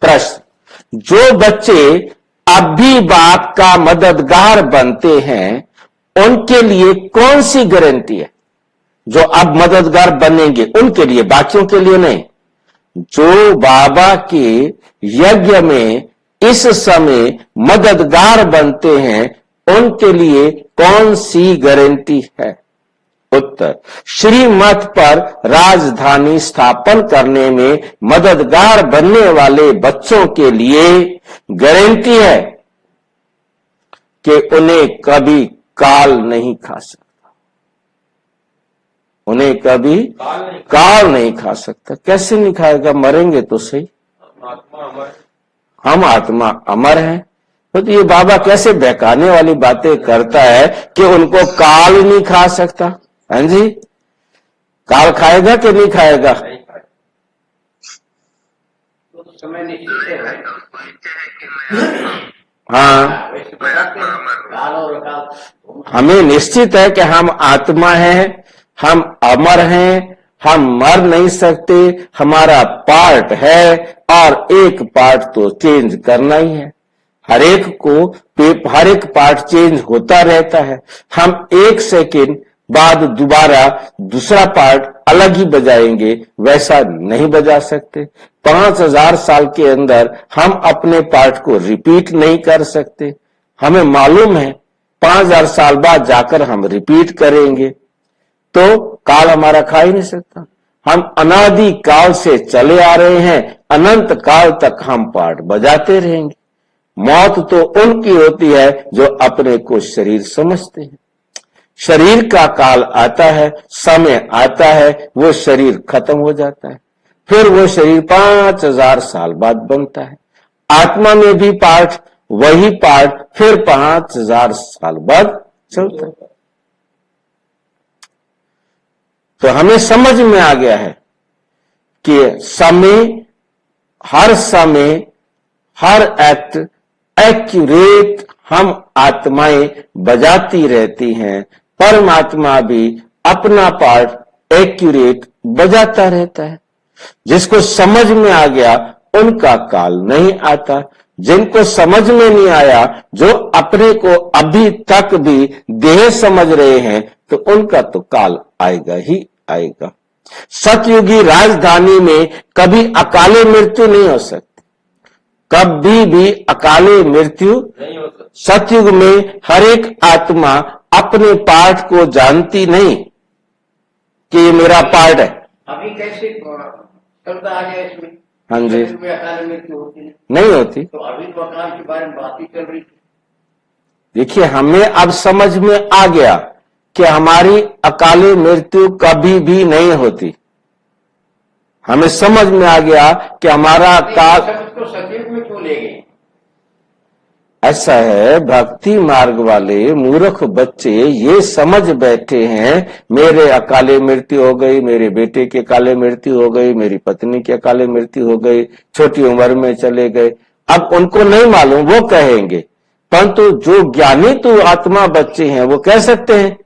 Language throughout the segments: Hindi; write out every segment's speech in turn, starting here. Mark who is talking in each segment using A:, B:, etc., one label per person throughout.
A: प्रश्न, जो बच्चे अब भी बाप का मददगार बनते हैं उनके लिए कौन सी गारंटी है? जो अब मददगार बनेंगे उनके लिए, बाकियों के लिए नहीं। जो बाबा के यज्ञ में इस समय मददगार बनते हैं उनके लिए कौन सी गारंटी है? उत्तर, श्रीमत पर राजधानी स्थापन करने में मददगार बनने वाले बच्चों के लिए गारंटी है कि उन्हें कभी काल नहीं खा सकता, उन्हें कभी काल नहीं खा सकता। कैसे नहीं खाएगा? मरेंगे तो सही, हम आत्मा अमर हैं। तो ये बाबा कैसे बहकाने वाली बातें करता है कि उनको काल नहीं खा सकता। हाँ जी, काल खाएगा कि नहीं खाएगा?
B: तो समय निश्चित है।
A: हाँ, हमें निश्चित है कि हम आत्मा हैं, हम अमर हैं, हम मर नहीं सकते, हमारा पार्ट है और एक पार्ट तो चेंज करना ही है। हर एक पार्ट चेंज होता रहता है। हम एक सेकेंड बाद दोबारा दूसरा पार्ट अलग ही बजाएंगे, वैसा नहीं बजा सकते। 5000 साल के अंदर हम अपने पार्ट को रिपीट नहीं कर सकते। हमें मालूम है 5000 साल बाद जाकर हम रिपीट करेंगे, तो काल हमारा खा ही नहीं सकता। हम अनादि काल से चले आ रहे हैं, अनंत काल तक हम पार्ट बजाते रहेंगे। मौत तो उनकी होती है जो अपने को शरीर समझते हैं। शरीर का काल आता है, समय आता है, वो शरीर खत्म हो जाता है, फिर वो शरीर 5000 साल बाद बनता है। आत्मा में भी पार्ट, वही पार्ट फिर 5000 साल बाद चलता है। तो हमें समझ में आ गया है कि समय हर एक्ट एक्यूरेट हम आत्माएं बजाती रहती हैं, परमात्मा भी अपना पार्ट एक्यूरेट बजाता रहता है। जिसको समझ में आ गया उनका काल नहीं आता। जिनको समझ में नहीं आया, जो अपने को अभी तक भी देह समझ रहे हैं, तो उनका तो काल आएगा ही आएगा। सतयुगी राजधानी में कभी अकाले मृत्यु नहीं हो सकती, कभी भी अकाले मृत्यु नहीं हो सकती। सतयुग में हर एक आत्मा अपने पार्ट को जानती नहीं कि ये मेरा पार्ट है।
B: अभी कैसे शब्द आ गया इसमें?
A: हाँ जी,
B: अकाल मृत्यु होती
A: नहीं होती।
B: तो अभी तो अकाल के बारे में बात ही चल रही थी।
A: देखिए, हमें अब समझ में आ गया कि हमारी अकाले मृत्यु कभी भी नहीं होती। हमें समझ में आ गया कि हमारा काल
B: तो सतयुग में क्यों ले गए?
A: ऐसा है, भक्ति मार्ग वाले मूर्ख बच्चे ये समझ बैठे हैं मेरे अकाले मृत्यु हो गई, मेरे बेटे की अकाले मृत्यु हो गई, मेरी पत्नी की अकाले मृत्यु हो गई, छोटी उम्र में चले गए। अब उनको नहीं मालूम, वो कहेंगे, परंतु जो ज्ञानी तो आत्मा बच्चे हैं वो कह सकते हैं।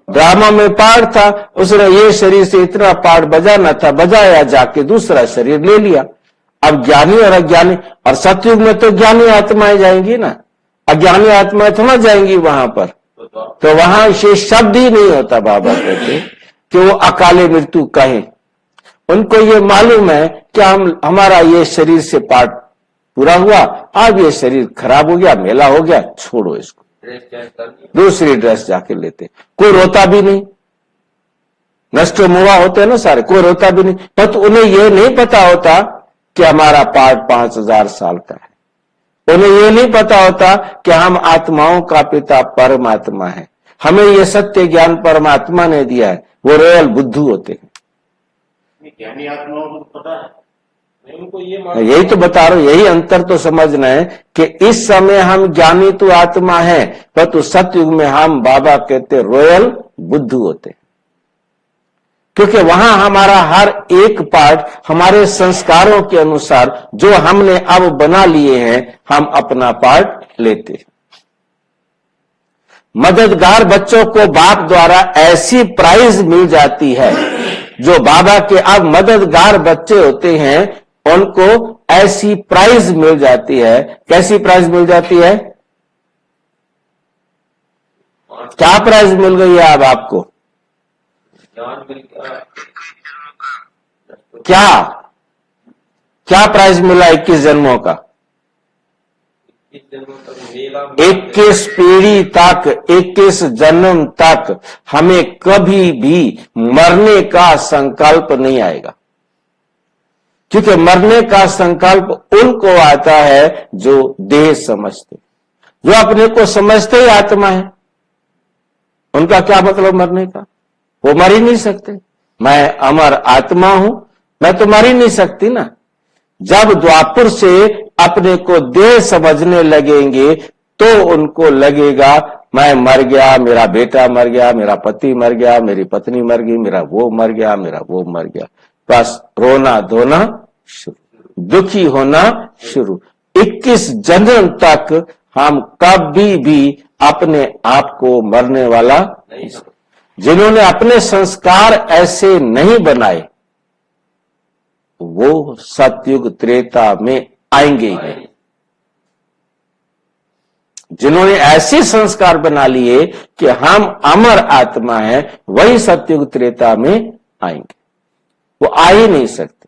A: ड्रामा में पार्ट था, उसने ये शरीर से इतना पार्ट बजाना था, बजाया, जाके दूसरा शरीर ले लिया। अब ज्ञानी और अज्ञानी, और सतयुग में तो ज्ञानी आत्माएं जाएंगी ना, अज्ञानी आत्माएं थोड़ा जाएंगी वहां पर, तो वहां शेष शब्द ही नहीं होता। बाबा कहते कि वो अकाले मृत्यु कहें। उनको ये मालूम है कि हमारा ये शरीर से पार्ट पूरा हुआ, अब ये शरीर खराब हो गया, मेला हो गया, छोड़ो इसको, दूसरी ड्रेस जाके लेते। कोई रोता भी नहीं, नष्ट मुआ होते हैं ना सारे, कोई रोता भी नहीं। पर तो उन्हें यह नहीं पता होता कि हमारा पार्ट 5000 साल का है। उन्हें यह नहीं पता होता कि हम आत्माओं का पिता परमात्मा है। हमें यह सत्य ज्ञान परमात्मा ने दिया है, वो रॉयल बुद्धू होते हैं।
B: ज्ञानी आत्माओं को पता है, उनको
A: यही तो बता रहा हूं, यही अंतर तो समझना है कि इस समय हम ज्ञानी तो आत्मा है, पर तो सतयुग में हम बाबा कहते रॉयल बुद्धू होते हैं। क्योंकि वहां हमारा हर एक पार्ट हमारे संस्कारों के अनुसार जो हमने अब बना लिए हैं, हम अपना पार्ट लेते हैं। मददगार बच्चों को बाप द्वारा ऐसी प्राइज मिल जाती है जो बाबा के अब मददगार बच्चे होते हैं उनको ऐसी प्राइज मिल जाती है। कैसी प्राइज मिल जाती है? क्या प्राइज मिल गई है अब आपको? क्या क्या प्राइज मिला 21 जन्मों का? 21 पीढ़ी तक, 21 जन्म तक हमें कभी भी मरने का संकल्प नहीं आएगा, क्योंकि मरने का संकल्प उनको आता है जो देह समझते, जो अपने को समझते ही आत्मा है। उनका क्या मतलब मरने का? वो मर ही नहीं सकते। मैं अमर आत्मा हूं, मैं तो मर ही नहीं सकती ना। जब द्वापर से अपने को देह समझने लगेंगे तो उनको लगेगा मैं मर गया, मेरा बेटा मर गया, मेरा पति मर गया, मेरी पत्नी मर गई, मेरा वो मर गया, मेरा वो मर गया। बस रोना धोना शुरू, दुखी होना शुरू। 21 जन्म तक हम कभी भी अपने आप को मरने वाला नहीं। जिन्होंने अपने संस्कार ऐसे नहीं बनाए वो सतयुग त्रेता में आएंगे ही नहीं। जिन्होंने ऐसे संस्कार बना लिए कि हम अमर आत्मा हैं, वही सतयुग त्रेता में आएंगे। वो आ ही नहीं सकते।